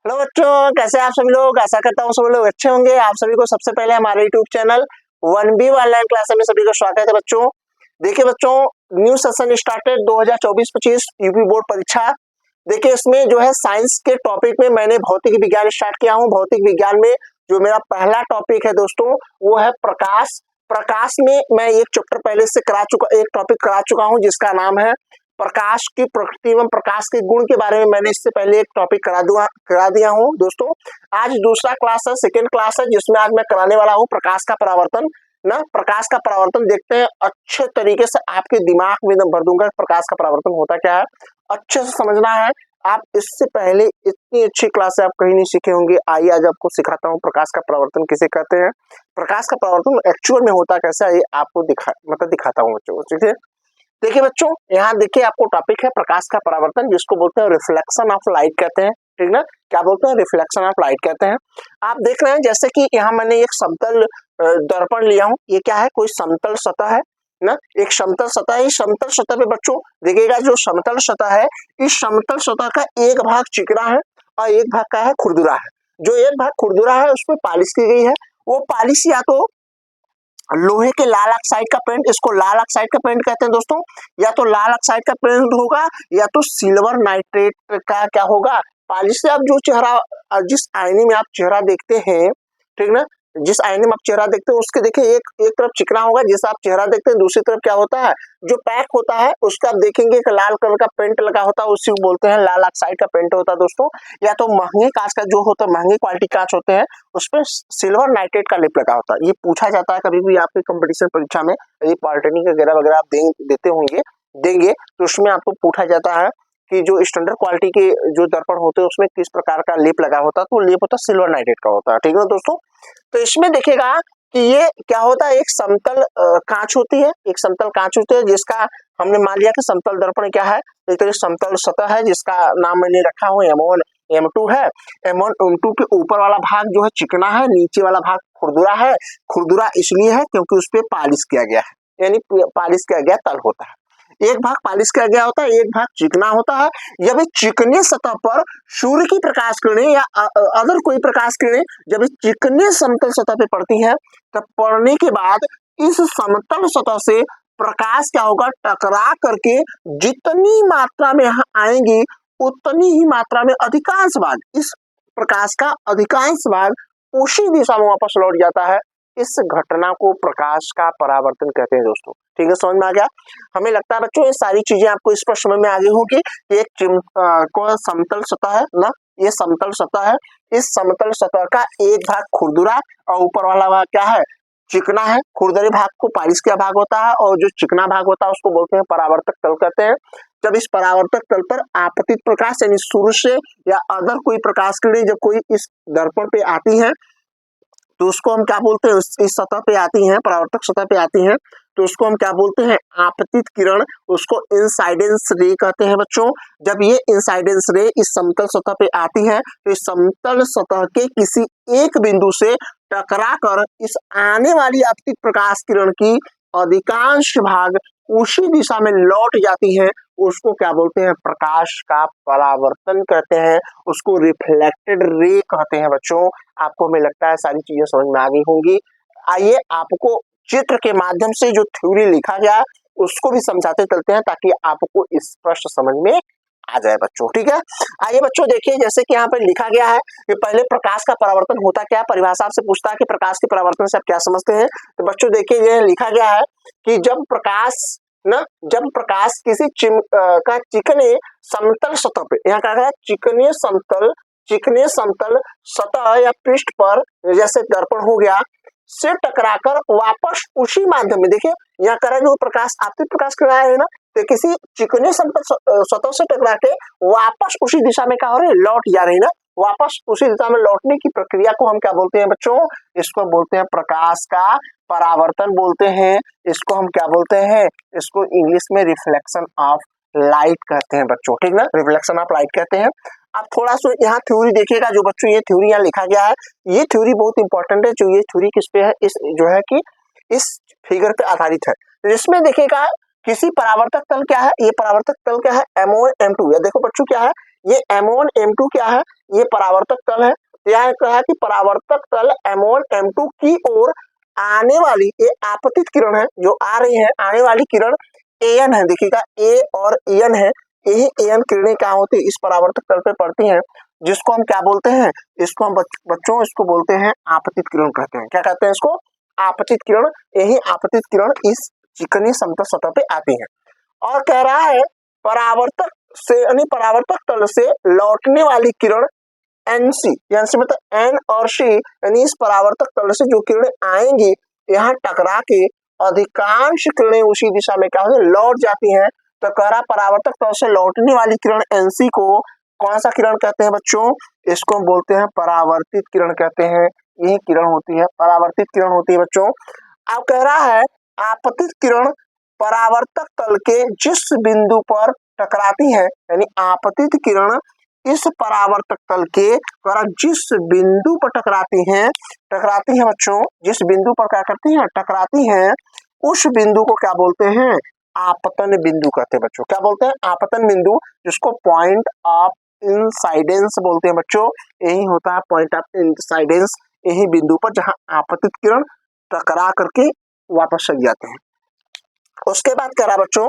Hello बच्चों, कैसे आप सभी लोग। आशा करता हूँ सभी लोग अच्छे होंगे। आप सभी को सबसे पहले हमारे YouTube channel 1B online class में सभी का स्वागत है बच्चों। देखिए बच्चों, new session started 2024-25 UP board परीक्षा। देखिए इसमें जो है साइंस के टॉपिक में मैंने भौतिक विज्ञान स्टार्ट किया हूँ। भौतिक विज्ञान में जो मेरा पहला टॉपिक है दोस्तों वो है प्रकाश। प्रकाश में मैं एक चैप्टर पहले से एक टॉपिक करा चुका हूँ जिसका नाम है प्रकाश की प्रकृति एवं प्रकाश के गुण के बारे में। मैंने इससे पहले एक टॉपिक करा दिया हूँ दोस्तों। आज दूसरा क्लास है, सेकेंड क्लास है, जिसमें आज मैं कराने वाला हूँ प्रकाश का परावर्तन। ना प्रकाश का परावर्तन देखते हैं, अच्छे तरीके से आपके दिमाग में एकदम भर दूंगा प्रकाश का परावर्तन होता क्या है, अच्छे से समझना है। आप इससे पहले इतनी अच्छी क्लास आप कहीं नहीं सीखे होंगे। आइए आज आपको सिखाता हूँ प्रकाश का परावर्तन किसे कहते हैं, प्रकाश का परावर्तन एक्चुअल में होता कैसा है, ये आपको दिखाता हूँ बच्चों को। ठीक है, देखिए बच्चों, यहाँ देखिए आपको टॉपिक है प्रकाश का परावर्तन, जिसको बोलते हैं रिफ्लेक्शन ऑफ लाइट कहते हैं। ठीक ना, क्या बोलते हैं, रिफ्लेक्शन ऑफ लाइट कहते हैं। आप देख रहे हैं जैसे कि यहाँ मैंने एक समतल दर्पण लिया हूँ। ये क्या है, कोई समतल सतह है ना, एक समतल सतह है। इस समतल सतह पे बच्चों देखिएगा, जो समतल सतह है, इस समतल सतह का एक भाग चिकना है और एक भाग का है खुरदुरा है। जो एक भाग खुरदुरा है उस पर पॉलिश की गई है। वो पॉलिश या तो लोहे के लाल ऑक्साइड का पेंट, इसको लाल ऑक्साइड का पेंट कहते हैं दोस्तों, या तो लाल ऑक्साइड का पेंट होगा या तो सिल्वर नाइट्रेट का क्या होगा, पॉलिश से आप जो चेहरा, जिस आईने में आप चेहरा देखते हैं, ठीक ना, जिस आईने में आप चेहरा देखते हैं उसके देखिए एक तरफ चिकना होगा, जैसा आप चेहरा देखते हैं, दूसरी तरफ क्या होता है, जो पैक होता है उसका आप देखेंगे कि लाल कलर का पेंट लगा होता है, उसी को बोलते हैं लाल ऑक्साइड का पेंट होता है दोस्तों। या तो महंगे कांच का जो होता है, महंगी क्वालिटी कांच होते हैं, उस पर सिल्वर नाइट्रेट का लेप लगा होता है। ये पूछा जाता है कभी भी आपके कंपटीशन परीक्षा में, ये पॉलिटेक्निक वगैरह वगैरह आप देते देंगे तो उसमें आपको पूछा जाता है कि जो स्टैंडर्ड क्वालिटी के जो दर्पण होते हैं उसमें किस प्रकार का लेप लगा होता है, तो लेप होता है सिल्वर नाइट्रेट का होता है। ठीक है दोस्तों, तो इसमें देखिएगा कि ये क्या होता है, एक समतल कांच होती है, एक समतल कांच होती है जिसका हमने मान लिया कि समतल दर्पण क्या है, एक तरह समतल सतह है जिसका नाम मैंने रखा हुआ M1 M2 है। M1 M2 के ऊपर वाला भाग जो है चिकना है, नीचे वाला भाग खुरदुरा है। खुरदुरा इसलिए है क्योंकि उस पर पॉलिश किया गया है, यानी पॉलिश किया गया तल होता है। एक भाग पॉलिश किया गया होता है, एक भाग चिकना होता है। जब इस चिकने सतह पर सूर्य की प्रकाश किरणें या अदर कोई प्रकाश किरणें जब इस चिकने समतल सतह पे पड़ती है, तब पड़ने के बाद इस समतल सतह से प्रकाश क्या होगा, टकरा करके जितनी मात्रा में यहाँ आएंगी उतनी ही मात्रा में अधिकांश भाग, इस प्रकाश का अधिकांश भाग उसी दिशा में वापस लौट जाता है। इस घटना को प्रकाश का परावर्तन कहते हैं दोस्तों। ठीक है, समझ में आ गया। हमें लगता है बच्चों ये सारी चीजें आपको स्पष्ट समझ में आ गई होगी। एक समतल सतह है ना, ये समतल सतह है, इस समतल सतह का एक भाग खुरदुरा और ऊपर वाला भाग क्या है, चिकना है। खुरदरे भाग को पॉलिश किया भाग होता है और जो चिकना भाग होता है उसको बोलते हैं परावर्तक तल कहते हैं। जब इस परावर्तक तल पर आपतित प्रकाश यानी सूर्य से या अदर कोई प्रकाश किरणें जब कोई इस दर्पण पे आती है तो उसको हम क्या बोलते हैं, इस सतह पे आती हैं, परावर्तक सतह पे आती हैं, तो उसको हम क्या बोलते हैं, आपतित किरण, उसको इंसाइडेंस रे कहते हैं बच्चों। जब ये इंसाइडेंस रे इस समतल सतह पे आती है तो इस समतल सतह के किसी एक बिंदु से टकरा कर इस आने वाली आपतित प्रकाश किरण की अधिकांश भाग उसी दिशा में लौट जाती है, उसको क्या बोलते हैं, प्रकाश का परावर्तन कहते हैं, उसको रिफ्लेक्टेड रे कहते हैं बच्चों। आपको हमें लगता है सारी चीजें समझ में आ गई होंगी। आइए आपको चित्र के माध्यम से जो थ्योरी लिखा गया उसको भी समझाते चलते हैं ताकि आपको स्पष्ट समझ में आ जाए बच्चों। ठीक है, आइए बच्चों देखिए, जैसे कि यहाँ पे लिखा गया है कि पहले प्रकाश का परावर्तन होता क्या है, परिभाषा आपसे पूछता है कि प्रकाश के परावर्तन से आप क्या समझते हैं। तो बच्चों देखिए, ये लिखा गया है कि जब प्रकाश किसी चिकने समतल सतह पे, यहाँ कहा गया चिकने समतल सतह या पृष्ठ पर, जैसे दर्पण हो गया, से टकराकर वापस उसी माध्यम में, देखिए यहाँ करा जो प्रकाश आपतित प्रकाश कर रहा है ना, तो किसी चिकने समतल सतह से टकरा के वापस उसी दिशा में क्या हो रही है, लौट जा रही ना, वापस उसी दिशा में लौटने की प्रक्रिया को हम क्या बोलते हैं बच्चों, इसको बोलते हैं प्रकाश का परावर्तन बोलते हैं। इसको हम क्या बोलते हैं, इसको इंग्लिश में रिफ्लेक्शन ऑफ लाइट कहते हैं बच्चों। ठीक ना, रिफ्लेक्शन ऑफ लाइट कहते हैं। आप थोड़ा सा यहाँ थ्योरी देखिएगा, जो बच्चों ये थ्योरी यहाँ लिखा गया है, ये थ्योरी बहुत इंपॉर्टेंट है। जो ये थ्योरी किस पे है, इस जो है कि इस फिगर पे आधारित है। इसमें देखिएगा किसी परावर्तक तल क्या है, ये परावर्तक तल क्या है, M1 M2। या देखो बच्चों क्या है, ये M1 M2 क्या है, ये परावर्तक तल है। यहाँ कहा कि परावर्तक तल M1 M2 की ओर आने वाली ये आपतित किरण है, जो आ रही है, आने वाली किरण AN है। देखिएगा A और AN है, यही AN किरणें क्या होती है, इस परावर्तक तल पे पड़ती हैं, जिसको हम क्या बोलते हैं, इसको हम बच्चों इसको बोलते हैं आपतित किरण कहते हैं। क्या कहते हैं इसको, आपतित किरण। यही आपतित किरण इस चिकनी समतल सतह पे आती है। और कह रहा है परावर्तक से यानी परावर्तक तल से लौटने वाली किरण NC, NC मतलब N और C, यानी इस परावर्तक तल से जो किरणें आएंगी यहाँ टकरा के अधिकांश किरणें उसी दिशा में क्या होती है, लौट जाती हैं। तो कह रहा परावर्तक तल से लौटने वाली किरण NC को कौन सा किरण कहते हैं बच्चों, इसको हम बोलते हैं परावर्तित किरण कहते हैं। यही किरण होती है, परावर्तित किरण होती है बच्चों। अब कह रहा है आपतित किरण परावर्तक तल के जिस बिंदु पर टकराती है, यानी आपतित किरण इस परावर्तक तल के द्वारा जिस बिंदु पर टकराती हैं बच्चों, जिस बिंदु पर क्या करती हैं, टकराती हैं, उस बिंदु को क्या बोलते हैं, आपतन बिंदु कहते हैं बच्चों। क्या बोलते हैं, आपतन बिंदु, जिसको पॉइंट ऑफ इंसाइडेंस बोलते हैं बच्चों। यही होता है पॉइंट ऑफ इंसाइडेंस, यही बिंदु पर जहां आपतित किरण टकरा करके वापस चल जाते हैं। उसके बाद कह रहा बच्चों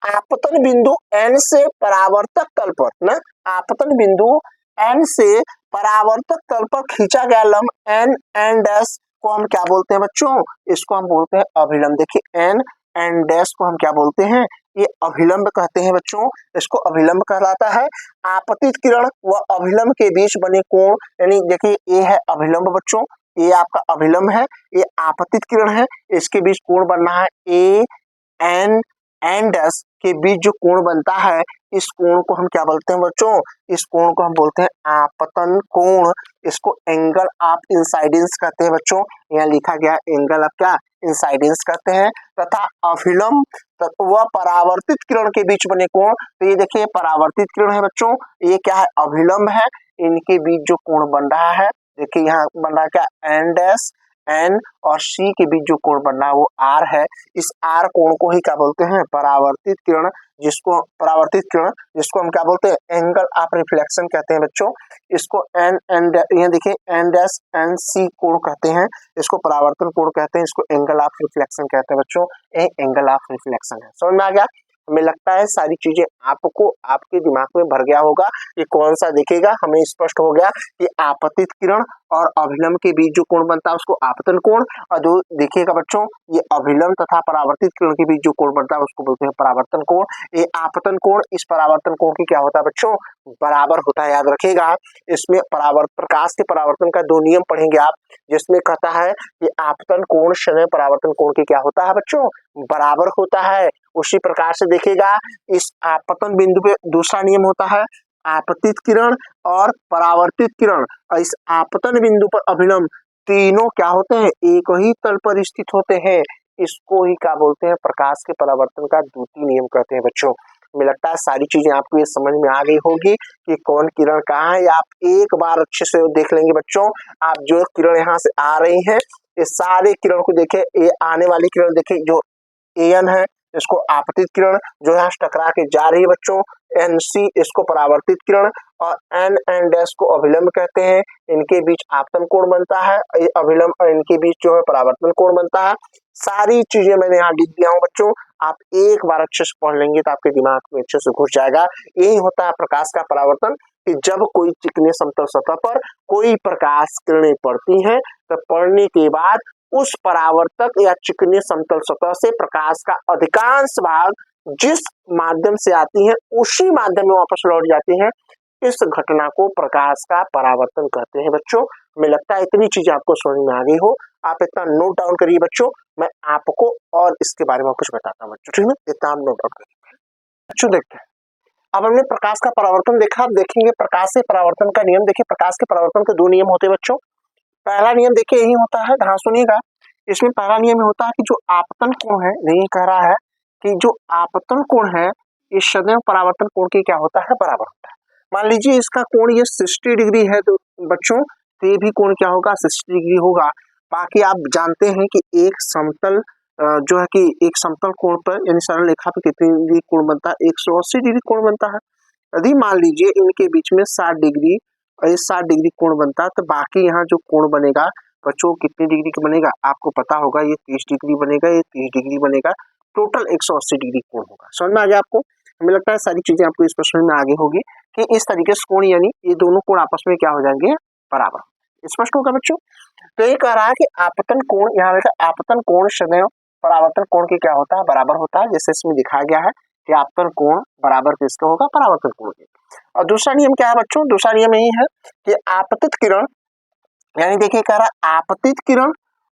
आपतन बिंदु N से परावर्तक तल पर ना, आपतन बिंदु N से परावर्तक तल पर खींचा गया लंब N को हम क्या बोलते हैं बच्चों, इसको हम बोलते हैं अभिलंब। देखिए N को हम क्या बोलते हैं, ये अभिलंब कहते हैं बच्चों, इसको अभिलंब कहलाता है। आपतित किरण व अभिलंब के बीच बने कोण, यानी देखिए ये है अभिलंब बच्चों, ये आपका अभिलंब है, ये आपतित किरण है, इसके बीच कोण बनना है AN के बीच जो कोण बनता है, इस कोण को हम क्या बोलते हैं बच्चों, इस कोण को हम बोलते हैं आपतन कोण। इसको एंगल ऑफ इंसाइडेंस कहते हैं बच्चों, यहाँ लिखा गया एंगल ऑफ क्या, इंसाइडेंस कहते हैं। तथा अभिलंब व परावर्तित किरण के बीच बने कोण, तो ये देखिए परावर्तित किरण है बच्चों, ये क्या है, अभिलंब है, इनके बीच जो कोण बन रहा है, देखिए यहाँ बन रहा है क्या, N और C के बीच जो कोण बन रहा है वो R है। इस R कोण को ही क्या बोलते हैं, परावर्तित किरण, जिसको परावर्तित किरण, जिसको हम क्या बोलते हैं, एंगल ऑफ रिफ्लेक्शन कहते हैं बच्चों। इसको ये देखिए NC कोण कहते हैं, इसको परावर्तन कोण कहते हैं, इसको एंगल ऑफ रिफ्लेक्शन कहते हैं बच्चों। ये एंगल ऑफ रिफ्लेक्शन है। समझ में आ गया, हमें लगता है सारी चीजें आपको आपके दिमाग में भर गया होगा। ये कौन सा दिखेगा, हमें स्पष्ट हो गया कि आपतित किरण और अभिलंब के बीच जो कोण बनता है उसको आपतन कोण, और जो देखिएगा बच्चों ये अभिलंब तथा परावर्तित किरण के बीच जो कोण बनता है उसको बोलते हैं परावर्तन कोण। ये आपतन कोण इस परावर्तन कोण की क्या होता है बच्चों, बराबर होता है, याद रखिएगा। इसमें प्रकाश के परावर्तन का 2 नियम पढ़ेंगे आप, जिसमें कहता है कि आपतन कोण शून्य परावर्तन कोण की क्या होता है बच्चों, बराबर होता है। उसी प्रकार से देखिएगा इस आपतन बिंदु पे दूसरा नियम होता है आपतित किरण और परावर्तित किरण, और इस आपतन बिंदु पर अभिलंब, तीनों क्या होते हैं, एक ही तल पर स्थित होते हैं। इसको ही क्या बोलते हैं, प्रकाश के परावर्तन का द्वितीय नियम कहते हैं बच्चों। मुझे लगता है सारी चीजें आपको ये समझ में आ गई होगी कि कौन किरण कहाँ है। आप एक बार अच्छे से देख लेंगे बच्चों, आप जो किरण यहाँ से आ रही है, ये सारे किरण को देखे, ये आने वाली किरण देखे जो AN है, इसको आपतित किरण, जो यहाँ टकरा के जा रही है बच्चों NC, इसको परावर्तित किरण, और N को अभिलंब कहते हैं। इनके बीच आपतन कोण बनता है, अभिलंब और इनके बीच जो है परावर्तन कोण बनता है। सारी चीजें मैंने यहाँ लिख दिया हूँ बच्चों, आप एक बार अच्छे से पढ़ लेंगे तो आपके दिमाग में अच्छे से घुस जाएगा। यही होता है प्रकाश का परावर्तन, कि जब कोई चिकनी समतल सतह पर कोई प्रकाश किरणें पड़ती हैं, तो पड़ने के बाद उस परावर्तक या चिकनी समतल सतह से प्रकाश का अधिकांश भाग जिस माध्यम से आती है उसी माध्यम में वापस लौट जाती है। इस घटना को प्रकाश का परावर्तन कहते हैं बच्चों। हमें लगता है इतनी चीजें आपको समझ में आ गई हो, आप इतना नोट डाउन करिए बच्चों, मैं आपको और इसके बारे में कुछ बताता हूँ बच्चों, ठीक है, इतना आप नोट डाउन करिए बच्चों। देखते हैं, अब हमने प्रकाश का परावर्तन देखा, अब देखेंगे प्रकाश से परावर्तन का नियम। देखिए प्रकाश के परावर्तन के 2 नियम होते हैं बच्चों। पहला नियम देखिए यही होता है, ध्यान सुनिएगा, इसमें पहला नियम होता है कि जो आपतन कोण है, यही कह रहा है कि जो आपतन कोण है इस सदैव परावर्तन कोण के क्या होता है, बराबर होता है। मान लीजिए इसका कोण ये 60 डिग्री है, तो बच्चों ये भी कोण क्या होगा, 60 डिग्री होगा। बाकी आप जानते हैं कि एक समतल जो है कि एक समतल कोण पर यानी सरल रेखा पर कितनी डिग्री कोण बनता है, 180 डिग्री कोण बनता है। यदि मान लीजिए इनके बीच में 60 डिग्री और ये 60 डिग्री कोण बनता है, तो बाकी यहाँ जो कोण बनेगा बच्चों कितनी डिग्री का बनेगा आपको पता होगा, ये 30 डिग्री बनेगा, ये 30 डिग्री बनेगा, टोटल 180 डिग्री कोण होगा। समझ में आ गया आपको? हमें लगता है सारी चीजें आपको इस प्रश्न में आगे होगी कि इस तरीके से कोण यानी ये दोनों कोण आपस में क्या हो जाएंगे, बराबर। स्पष्ट होगा बच्चों? तो ये कह रहा है कि आपतन कोण, यहाँ देखा आपतन कोण सदैव परावर्तन कोण के क्या होता है, बराबर होता है, जैसे इसमें दिखाया गया है कि आपतन कोण बराबर किसका होगा, परावर्तन कोण के। और दूसरा नियम क्या है बच्चों? दूसरा नियम यही है कि आपतित किरण, यानी देखिए कह रहा आपतित किरण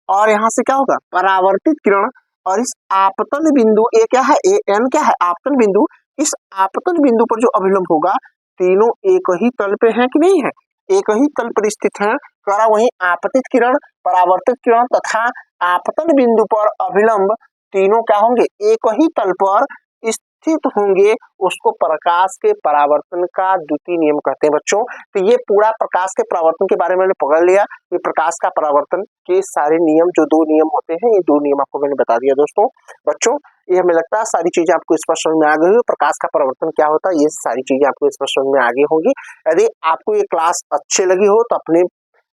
और यहाँ से क्या होगा, परावर्तित किरण, और इस आपतन बिंदु ये क्या है, ए एन क्या है, आपतन बिंदु, इस आपतन बिंदु पर जो अभिलंब होगा तीनों एक ही तल पे है कि नहीं है, एक ही तल पर स्थित है। कह रहा वही आपतित किरण, परावर्तित किरण तथा आपतन बिंदु पर अभिलंब तीनों क्या होंगे, एक ही तल पर स्थित होंगे, उसको प्रकाश के परावर्तन का द्वितीय नियम कहते हैं बच्चों। तो ये पूरा प्रकाश के परावर्तन के बारे में मैंने पकड़ लिया, ये प्रकाश का परावर्तन के सारे नियम, जो 2 नियम होते हैं, ये 2 नियम आपको मैंने बता दिया दोस्तों। बच्चों ये हमें लगता है सारी चीजें आपको स्पष्ट समझ में आ गई हो, प्रकाश का परावर्तन क्या होता है, ये सारी चीजें आपको स्पष्ट समझ में आगे होगी। यदि आपको ये क्लास अच्छी लगी हो तो अपने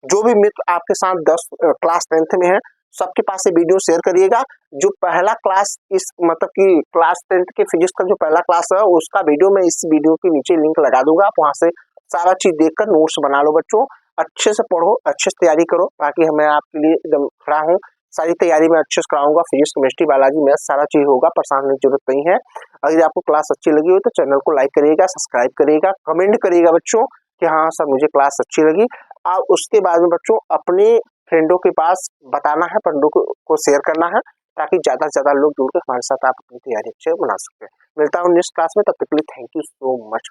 जो भी मित्र आपके साथ 10 क्लास 10th में है सबके पास ये वीडियो शेयर करिएगा। जो पहला क्लास इस मतलब कि क्लास 10th के फिजिक्स का जो पहला क्लास है उसका वीडियो मैं इस वीडियो के नीचे लिंक लगा दूंगा, आप वहां से सारा चीज देखकर नोट्स बना लो बच्चों, अच्छे से पढ़ो, अच्छे से तैयारी करो, ताकि मैं आपके लिए एकदम खड़ा हूँ, सारी तैयारी मैं अच्छे से कराऊंगा, फिजिक्स केमिस्ट्री बायोलॉजी मैथ सारा चीज होगा, परेशान होने की जरूरत नहीं है। अगर आपको क्लास अच्छी लगी हो तो चैनल को लाइक करिएगा, सब्सक्राइब करिएगा, कमेंट करिएगा बच्चों कि हाँ सर मुझे क्लास अच्छी लगी। और उसके बाद में बच्चों अपने फ्रेंडों के पास बताना है, फ्रेंडों को शेयर करना है, ताकि ज्यादा से ज्यादा लोग जुड़कर हमारे साथ आप अपनी तैयारी अच्छे बना सकते हैं। मिलता हूँ नेक्स्ट क्लास में, तब तक के लिए थैंक यू सो मच।